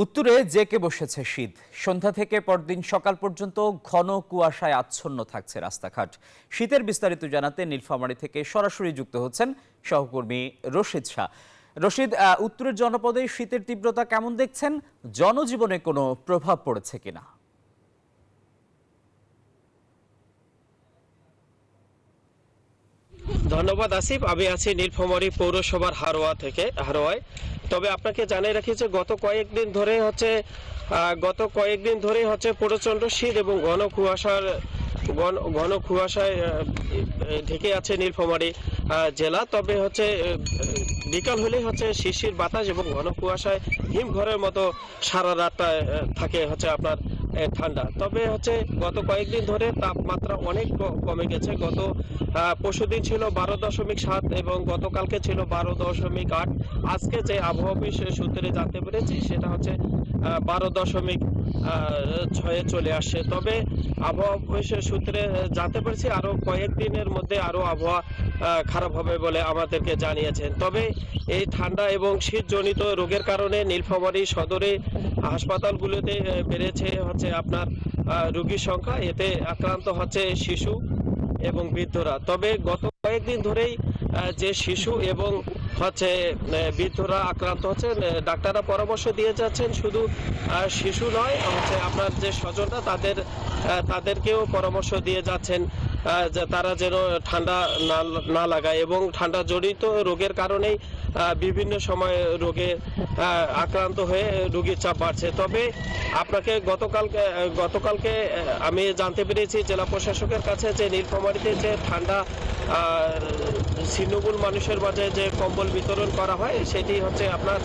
উত্তরে জেঁকে বসেছে শীত। সন্ধ্যা থেকে পরদিন সকাল পর্যন্ত ঘন কুয়াশায় আচ্ছন্ন থাকছে রাস্তাঘাট। শীতের বিস্তারিত জানাতে নীলফামারী থেকে সরাসরি যুক্ত হচ্ছেন সহকর্মী রশিদ শাহ। রশিদ, উত্তরের জনপদে শীতের তীব্রতা কেমন দেখছেন? জনজীবনে কোনো প্রভাব পড়েছে কিনা? ধন্যবাদ আসিফ। আমি আছি নীলফামারী পৌরসভার হারোয়ায়। তবে আপনাকে জানিয়ে রাখি যে গত কয়েকদিন ধরেই হচ্ছে প্রচণ্ড শীত এবং ঘন কুয়াশায় ঢেকে আছে নীলফামারী জেলা। তবে বিকাল হলেই শিশির বাতাস এবং ঘন কুয়াশায় হিমঘরের মতো সারা রাতটা থাকে আপনার ঠান্ডা। তবে গত কয়েকদিন ধরে তাপমাত্রা অনেক কমে গেছে। পরশুদিন ছিল 12.7 এবং গতকালকে ছিল 12.8। আজকে যে আবহাওয়া অফিস সূত্রে জানতে পেরেছি সেটা 12.6 চলে আসছে। তবে আবহাওয়া অফিসের সূত্রে জানতে পেরেছি আরো কয়েকদিনের মধ্যে আরো আবহাওয়া খারাপ হবে বলে আমাদেরকে জানিয়েছেন। তবে এই ঠান্ডা এবং শীতজনিত রোগের কারণে নীলফামারী সদরে হাসপাতালগুলোতে বেড়েছে আপনার রোগীর সংখ্যা। এতে আক্রান্ত হচ্ছে শিশু এবং বৃদ্ধরা। তবে গত কয়েকদিন ধরেই যে শিশু এবং বৃদ্ধরা আক্রান্ত হচ্ছেন, ডাক্তাররা পরামর্শ দিয়ে যাচ্ছেন শুধু শিশু নয়, আপনার যে স্বজনরা তাদেরকেও পরামর্শ দিয়ে যাচ্ছেন যে তারা যেন ঠান্ডা না লাগায় এবং ঠান্ডা জড়িত রোগের কারণেই বিভিন্ন সময় রোগে আক্রান্ত হয়ে রোগীর চাপ বাড়ছে। তবে আপনাকে গতকালকে আমি জানতে পেরেছি জেলা প্রশাসকের কাছে যে নীলফামারীতে যে ঠান্ডা ছিন্নমূল মানুষের মাঝে যে কম্বল বিতরণ করা হয় সেটি আপনার